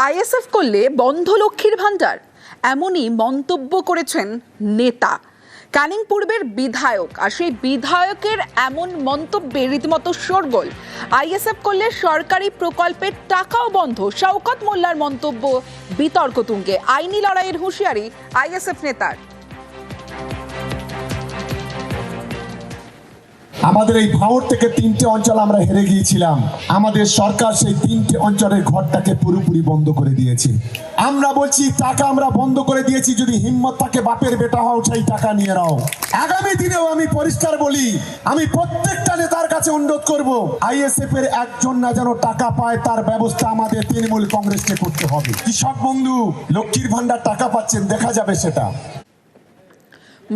ISF করলে বন্ধ লক্ষ্মীর ভান্ডার, এমনই মন্তব্য করেছেন নেতা ক্যানিং পূর্বের বিধায়ক। আর সেই বিধায়কের এমন মন্তব্যে রীতিমতো শোরগোল। আইএসএফ করলে সরকারি প্রকল্পের টাকাও বন্ধ, শওকত মোল্লার মন্তব্য বিতর্ক তুঙ্গে। আইনি লড়াইয়ের হুঁশিয়ারি আইএসএফ নেতার। আমাদের এই ভাঙড় থেকে 3টে অঞ্চল আমরা হেরে গিয়েছিলাম। আমাদের সরকার সেই 3টে অঞ্চলের ঘরটাকে পুরোপুরি বন্ধ করে দিয়েছে। আমরা বলছি টাকা আমরা বন্ধ করে দিয়েছি, যদি হিম্মত থাকে বাপের বেটা হও, সেই টাকা নিয়ে নাও। আগামী দিনেও আমি পরিষ্কার বলি, আমি প্রত্যেকটা নেতার কাছে অনুরোধ করব, আইএসএফ এর একজন না যেন টাকা পায় তার ব্যবস্থা আমাদের তৃণমূল কংগ্রেসকে করতে হবে। কৃষক বন্ধু লক্ষ্মীর ভান্ডার টাকা পাচ্ছেন, দেখা যাবে সেটা।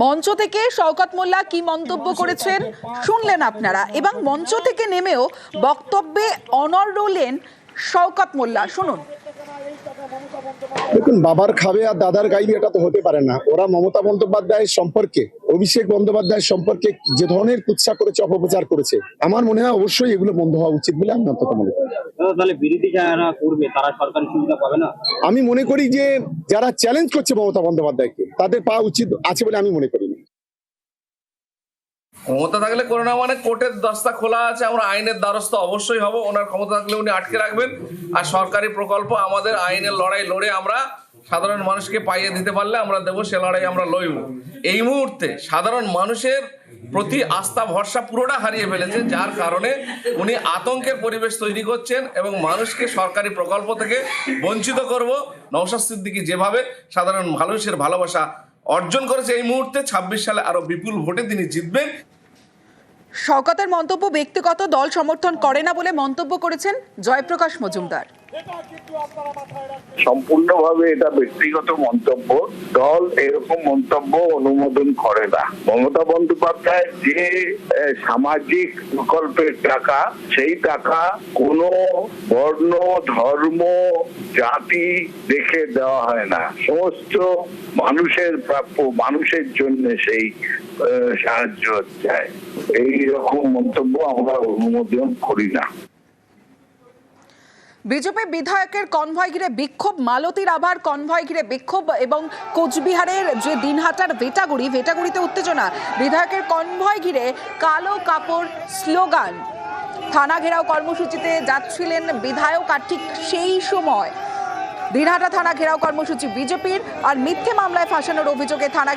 মঞ্চ থেকে শওকত মোল্লা কি মন্তব্য করেছেন শুনলেন আপনারা, এবং মঞ্চ থেকে নেমেও বক্তব্যে অনড় রইলেন শওকত মোল্লা। শুনুন। দেখুন, বাবার খাবে আর দাদার গাইবে, এটা তো হতে পারে না। ওরা মমতা বন্দ্যোপাধ্যায়ের সম্পর্কে, অভিষেক বন্দ্যোপাধ্যায়ের সম্পর্কে যে ধরনের কুৎসা করেছে, অপপ্রচার করেছে, আমার মনে হয় অবশ্যই এগুলো বন্ধ হওয়া উচিত বলে আমি অন্তত মনে করি। তাহলে বিরোধী যারা করবে তারা সরকারি সুবিধা পাবে না? আমি মনে করি যে যারা চ্যালেঞ্জ করছে মমতা বন্দ্যোপাধ্যায়কে, তাদের পাওয়া উচিত আছে বলে আমি মনে করি না। ক্ষমতা থাকলে করে না মানে কোর্টের দস্তা খোলা আছে, আমরা আইনের দ্বারস্থ অবশ্যই হব। ওনার ক্ষমতা থাকলে উনি আটকে রাখবেন, আর সরকারি প্রকল্প আমাদের আইনের লড়াই লড়ে আমরা সাধারণ মানুষকে পাইয়ে দিতে পারলে আমরা দেবো, সে লড়াই আমরা লড়ব। এই মুহূর্তে সাধারণ মানুষের প্রতি আস্থা ভরসা পুরোটা হারিয়ে ফেলেছে, যার কারণে উনি আতঙ্কের পরিবেশ তৈরি করছেন এবং মানুষকে সরকারি প্রকল্প থেকে বঞ্চিত করব। নওশাদ সিদ্দিকী যেভাবে সাধারণ মানুষের ভালোবাসা অর্জন করেছে, এই মুহূর্তে 26 সালে আরো বিপুল ভোটে তিনি জিতবেন। শওকতের মন্তব্য ব্যক্তিগত, দল সমর্থন করে না বলে মন্তব্য করেছেন জয়প্রকাশ মজুমদার। সম্পূর্ণভাবে এটা ব্যক্তিগত মন্তব্য, দল এরকম মন্তব্য অনুমোদন করে না। মমতা বন্দ্যোপাধ্যায় যে সামাজিক প্রকল্পের টাকা, সেই টাকা কোনো বর্ণ, ধর্ম, জাতি দেখে দেওয়া হয় না, সমস্ত মানুষের প্রাপ্য, মানুষের জন্য সেই সাহায্য চায়। এই রকম মন্তব্য আমরা অনুমোদন করি না। বিজেপি বিধায়কের কনভয় ঘিরে বিক্ষোভ, মালতীর আভার কনভয় ঘিরে বিক্ষোভ, এবং কোচবিহারের যে দিনহাটার ভেটাগুড়িতে উত্তেজনা। বিধায়কের কনভয় ঘিরে কালো কাপড় স্লোগান, থানা ঘেরাও কর্মসূচিতে যাচ্ছিলেন বিধায়ক। আর ঠিক সেই সময় দিনহাটা থানা ঘেরাও কর্মসূচি বিজেপির, আর মিথ্যে মামলায় ফাঁসানোর অভিযোগে থানা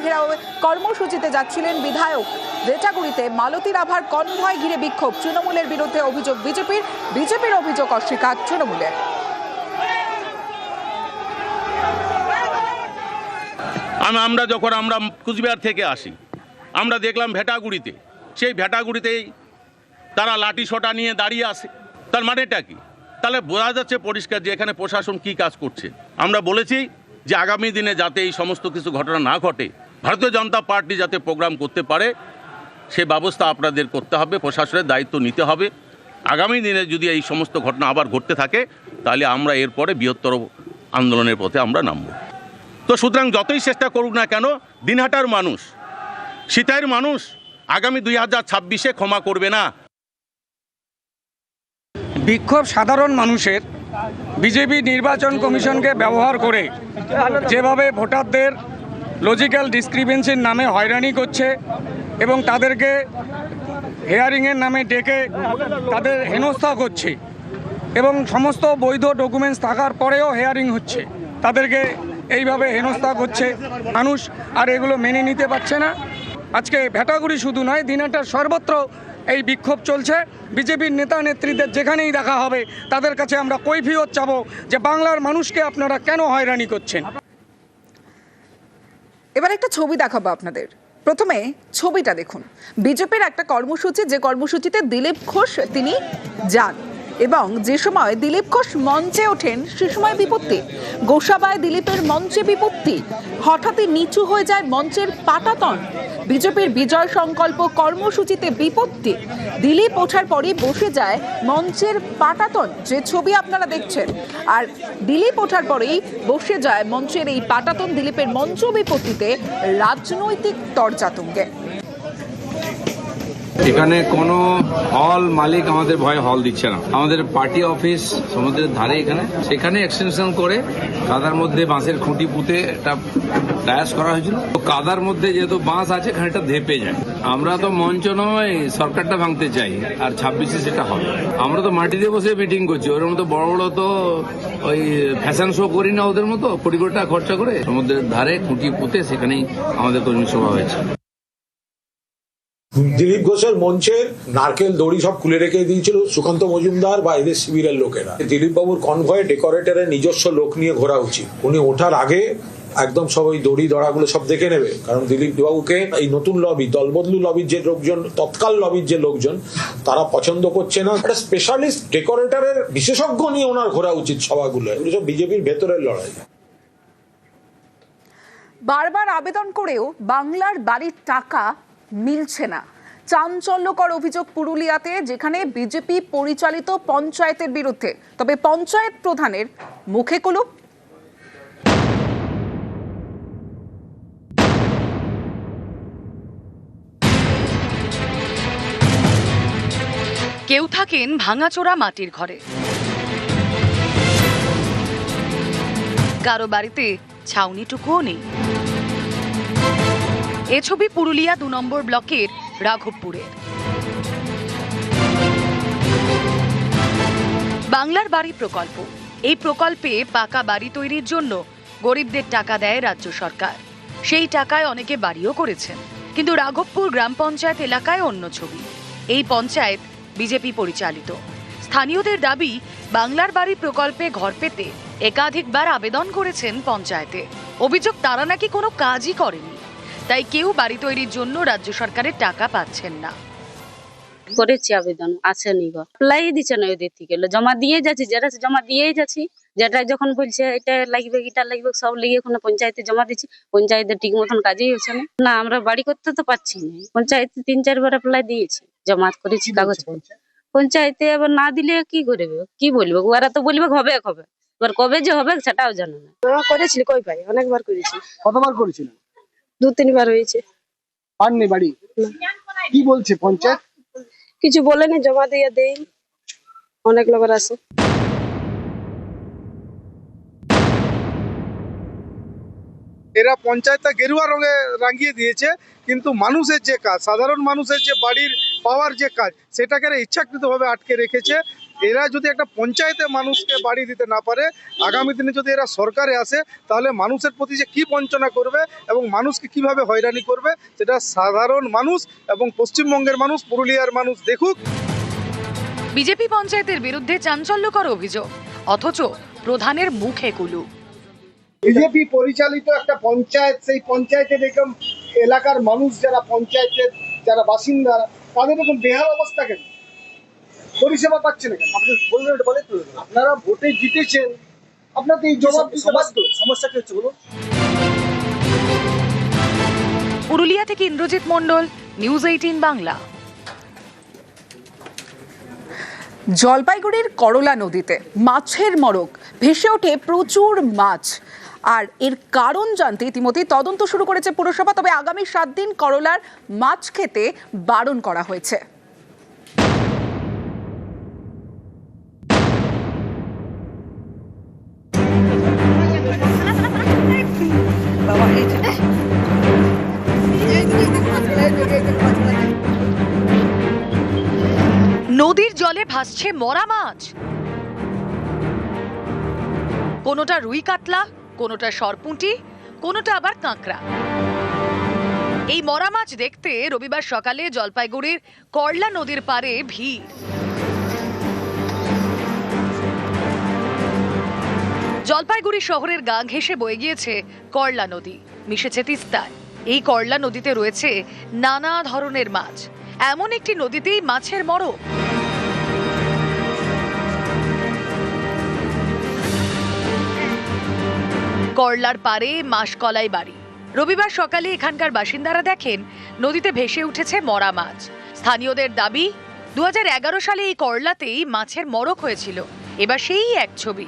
ঘেরাও কর্মসূচিতে যাচ্ছিলেন বিধায়ক। ভেটাগুড়িতে মালতীর আভার কনভয় ঘিরে বিক্ষোভ, তৃণমূলের বিরুদ্ধে অভিযোগ বিজেপির অভিযোগ অস্বীকার তৃণমূলের। আমরা কুচবিহার থেকে আসি, আমরা দেখলাম ভেটাগুড়িতে, সেই ভেটাগুড়িতেই তারা লাঠি সোটা নিয়ে দাঁড়িয়ে আসে। তার মানেটা কি? তাহলে বোঝা যাচ্ছে পরিষ্কার যে এখানে প্রশাসন কি কাজ করছে। আমরা বলেছি যে আগামী দিনে যাতে এই সমস্ত কিছু ঘটনা না ঘটে, ভারতীয় জনতা পার্টি যাতে প্রোগ্রাম করতে পারে, সে ব্যবস্থা আপনাদের করতে হবে, প্রশাসনের দায়িত্ব নিতে হবে। আগামী দিনে যদি এই সমস্ত ঘটনা আবার ঘটতে থাকে, তাহলে আমরা এরপরে বৃহত্তর আন্দোলনের পথে আমরা নামব। তো সুতরাং যতই চেষ্টা করুক না কেন, দিনহাটার মানুষ, সিতাইয়ের মানুষ আগামী 2026-এ ক্ষমা করবে না। বিক্ষোভ সাধারণ মানুষের, বিজেপি নির্বাচন কমিশনকে ব্যবহার করে যেভাবে ভোটারদের লজিক্যাল ডিসক্রিপেন্সির নামে হয়রানি করছে এবং তাদেরকে হিয়ারিংয়ের নামে ডেকে তাদের হেনস্থা করছে, এবং সমস্ত বৈধ ডকুমেন্টস থাকার পরেও হিয়ারিং হচ্ছে, তাদেরকে এইভাবে হেনস্থা করছে মানুষ, আর এগুলো মেনে নিতে পারছে না। আজকে ভেটাগুড়ি শুধু নয়, দিনহাটার সর্বত্র এই বিক্ষোভ চলছে। বিজেপির নেতা নেত্রীদের যেখানেই দেখা হবে তাদের কাছে আমরা কৈফিয়ত চাবো যে বাংলার মানুষকে আপনারা কেন হয়রানি করছেন। এবার একটা ছবি দেখাবো আপনাদের। প্রথমে ছবিটা দেখুন। বিজেপির একটা কর্মসূচি, যে কর্মসূচিতে দিলীপ ঘোষ তিনি যান, এবং যে সময় দিলীপ ঘোষ মঞ্চে ওঠেন সে সময় বিপত্তি। গোসাবায় দিলীপের মঞ্চে বিপত্তি, হঠাৎই নিচু হয়ে যায় মঞ্চের পাটাতন। বিজেপির বিজয় সংকল্প কর্মসূচিতে বিপত্তি, দিলীপ ওঠার পরই বসে যায় মঞ্চের পাটাতন, যে ছবি আপনারা দেখছেন। আর দিলীপ ওঠার পরেই বসে যায় মঞ্চের এই পাটাতন। দিলীপের মঞ্চ বিপত্তিতে রাজনৈতিক তরজাতুঙ্গে। এখানে কোনো হল মালিক আমাদের ভয়ে হল দিচ্ছে না। আমাদের পার্টি অফিস সমুদ্রের ধারে এখানে, সেখানে এক্সটেনশন করে কাদার মধ্যে বাঁশের খুঁটি পুঁতে একটা ডায়াস করা হয়েছিল। তো কাদার মধ্যে যেহেতু বাঁশ আছে খানিকটা ধেপে যায়। আমরা তো মঞ্চ নয় সরকারটা ভাঙতে চাই, আর 26-এ সেটা হবে। আমরা তো মাটিতে বসে মিটিং করছি, ওর মতো বড় বড় তো ওই ফ্যাশন শো করি না ওদের মতো কোটি কোটি টাকা খরচা করে। সমুদ্রের ধারে খুঁটি পুঁতে সেখানেই আমাদের কর্মী সভা হয়েছে। দিলীপ ঘোষের মঞ্চের নারকেল দড়ি সব খুলে রেখে দিয়েছিল সুকান্ত মজুমদার বা এদের শিবিরের লোকেরা। দিলীপ বাবুর কনভয়ে ডেকোরেটরের নিজস্ব লোক নিয়ে ঘোরা উচিত। উনি ওঠার আগে একদম সব ওই দড়ি দড়াগুলো সব দেখে নেবে, কারণ দিলীপ বাবুকে এই নতুন লবি, দলবদলু লবির যে লোকজন, তৎকাল লবির যে লোকজন, তারা পছন্দ করছে না। একটা স্পেশালিস্ট ডেকোরেটরের বিশেষজ্ঞ নিয়ে ওনার ঘোরা উচিত সভাগুলো। এগুলো সব বিজেপির ভেতরের লড়াই। বারবার আবেদন করেও বাংলার বাড়ির টাকা মিলছে না। চাঞ্চল্যকর অভিযোগ পুরুলিয়াতে, যেখানে বিজেপি পরিচালিত পঞ্চায়েতের বিরুদ্ধে। তবে পঞ্চায়েত প্রধানের মুখে কুলুপ। কেউ থাকেন ভাঙাচোরা মাটির ঘরে, কারো বাড়িতে ছাউনিটুকুও নেই। এ ছবি পুরুলিয়া 2 নম্বর ব্লকের রাঘবপুরের। বাংলার বাড়ি প্রকল্প, এই প্রকল্পে পাকা বাড়ি তৈরির জন্য গরিবদের টাকা দেয় রাজ্য সরকার। সেই টাকায় অনেকে বাড়িও করেছেন। কিন্তু রাঘবপুর গ্রাম পঞ্চায়েত এলাকায় অন্য ছবি। এই পঞ্চায়েত বিজেপি পরিচালিত। স্থানীয়দের দাবি, বাংলার বাড়ি প্রকল্পে ঘর পেতে একাধিকবার আবেদন করেছেন পঞ্চায়েতে। অভিযোগ, তারা নাকি কোনো কাজই করেনি, তাই কেউ বাড়ি তৈরির জন্য রাজ্য সরকারের টাকা পাচ্ছেন না। করেছি আবেদন, আসেনি গো, লাই দিচ্ছে না ওদের থেকে। জমা দিয়ে যাচ্ছি, যেটা জমা দিয়েই যাচ্ছি। যেটা যখন বলছে এটা লাগবে এটা লাগবে সব লিগে কোনো পঞ্চায়েতে জমা দিচ্ছি, পঞ্চায়েতে ঠিক মতন কাজই হচ্ছে না। না, আমরা বাড়ি করতে তো পারছি না। পঞ্চায়েতে 3-4 বার অ্যাপ্লাই দিয়েছি, জমা করেছি কাগজ। পঞ্চায়েতে এবার না দিলে কি করবে, কি বলবো? ওরা তো বলবে হবে হবে, এবার কবে যে হবে সেটাও জানো না। করেছি কই পাই, অনেকবার করেছি। কতবার করেছিলেন? 2-3 বার হয়েছে। পাননি বাড়ি? কি বলছে পঞ্চায়েত? কিছু বলেনি, জমা দিয়ে দেই। অনেক লোকের আছে। এরা পঞ্চায়েতটা গেরুয়া রঙে রাঙিয়ে দিয়েছে, কিন্তু মানুষের যে কাজ, সাধারণ মানুষের যে বাড়ির পাওয়ার যে কাজ, সেটাকে ইচ্ছাকৃতভাবে আটকে রেখেছে। এরা যদি একটা পঞ্চায়েতে মানুষকে বাড়ি দিতে না পারে, আগামী দিনে যদি এরা সরকারে আসে, তাহলে মানুষের প্রতি যে কি বঞ্চনা করবে এবং মানুষকে কিভাবে হয়রানি করবে, সেটা সাধারণ মানুষ এবং পশ্চিমবঙ্গের মানুষ, পুরুলিয়ার মানুষ দেখুক। বিজেপি পঞ্চায়েতের বিরুদ্ধে চাঞ্চল্যকর অভিযোগ, অথচ প্রধানের মুখে কুলু। বিজেপি পরিচালিত একটা পঞ্চায়েত, সেই পঞ্চায়েতে দেখুন এলাকার মানুষ যারা পঞ্চায়েতের যারা বাসিন্দা, তাদের এরকম বেহাল অবস্থা কেন? পরিষেবা পাচ্ছে না কেন? আপনি বলবেন, এটা বলে আপনারা ভোটে জিতেছেন, আপনাকে এই জবাব দিতে বাধ্য। সমস্যা কি হচ্ছে বলুন? পুরুলিয়া থেকে ইন্দ্রজিৎ মণ্ডল, নিউজ 18 বাংলা। জলপাইগুড়ির করলা নদীতে মাছের মড়ক, ভেসে ওঠে প্রচুর মাছ। আর এর কারণ জানতে ইতিমধ্যে তদন্ত শুরু করেছে পুরসভা। তবে আগামী 7 দিন করলার মাছ খেতে বারণ করা হয়েছে। নদীর জলে ভাসছে মরা মাছ, কোনোটা রুই কাতলা, কোনোটা সরপুঁটি, কোনোটা আবার কাঁকড়া। এই মরা মাছ দেখতে রবিবার সকালে জলপাইগুড়ির করলা নদীর পাড়ে ভিড়। জলপাইগুড়ি শহরের গা ঘেঁষে বয়ে গিয়েছে করলা নদী, মিশেছে তিস্তায়। এই করলা নদীতে রয়েছে নানা ধরনের মাছ। এমন একটি নদীতেই মাছের মড়ক। করলার পারে মাসকলাই বাড়ি। রবিবার সকালে এখানকার বাসিন্দারা দেখেন নদীতে ভেসে উঠেছে মরা মাছ। স্থানীয়দের দাবি, 2011 সালে এই করলাতেই মাছের মড়ক হয়েছিল। এবার সেই এক ছবি।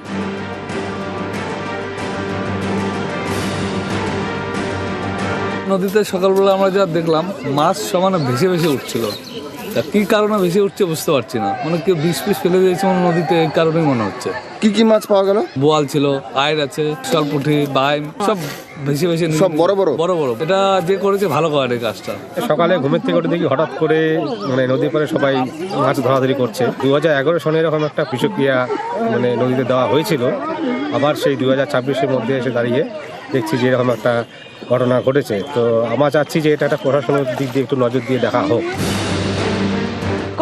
নদীতে সকালবেলা আমরা যা দেখলাম, মাছ সমানে ভেসে ভেসে উঠছিল। তা কি কারণে বেশি উঠছে বুঝতে পারছি না, মানে কেউ বিষ পিস ফেলে দিয়েছে মনে নদীতে, এই কারণেই মনে হচ্ছে। কি কি মাছ পাওয়া গেল? বোয়াল ছিল, আয়ের আছে, সলপুঁটি, বাইম, সব বেশি বেশি সব বড় বড় বড় বড়। এটা যে করেছে ভালো করে কাজটা। সকালে ঘুমের থেকে উঠে দেখি হঠাৎ করে মানে নদীর পাড়ে সবাই মাছ ধরাধরি করছে। 2011 সনে এরকম একটা বিষক্রিয়া মানে নদীতে দেওয়া হয়েছিল, আবার সেই 2026-এর মধ্যে এসে দাঁড়িয়ে দেখছি যে এরকম একটা ঘটনা ঘটেছে। তো আমরা চাচ্ছি যে এটা একটা প্রশাসনের দিক দিয়ে একটু নজর দিয়ে দেখা হোক।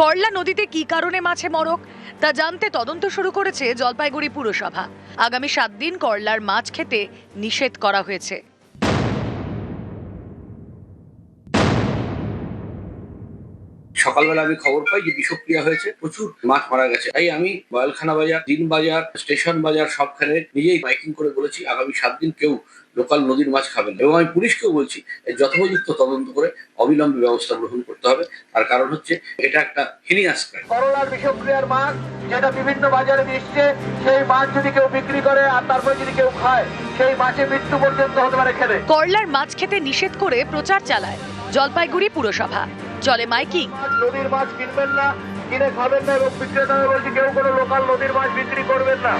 করলা নদীতে কি কারণে মাছে মরক তা জানতে তদন্ত শুরু করেছে জলপাইগুড়ি পুরসভা। আগামী 7 দিন করলার মাছ খেতে নিষেধ করা হয়েছে। সকালবেলা আমি খবর পাই যে বিষক্রিয়া হয়েছে, প্রচুর মাছ মারা গেছে। তাই আমি বয়ালখানা বাজার, দিন বাজার, স্টেশন বাজার সবখানে নিজেই মাইকিং করে বলেছি আগামী 7 দিন কেউ লোকাল নদীর মাছ খাবেন। এবং আমি পুলিশকেও বলছি যথোপযুক্ত তদন্ত করে অবিলম্বে ব্যবস্থা গ্রহণ করতে হবে। তার কারণ হচ্ছে এটা একটা হিনিয়াস ক্রাইম। করলার বিষক্রিয়ার মাছ যেটা বিভিন্ন বাজারে দিচ্ছে, সেই মাছ যদি কেউ বিক্রি করে আর তারপরে যদি কেউ খায়, সেই মাছে মৃত্যু পর্যন্ত হতে পারে খেলে। করলার মাছ খেতে নিষেধ করে প্রচার চালায় জলপাইগুড়ি পুরসভা। চলে মাইকিং। নদীর মাছ কিনবেন না, কিনে খাবেন না, এবং বিক্রেতারা বলছে কেউ কোনো লোকাল নদীর মাছ বিক্রি করবেন না।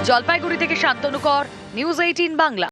জলপাইগুড়ি থেকে শান্তনু কর, নিউজ 18 বাংলা।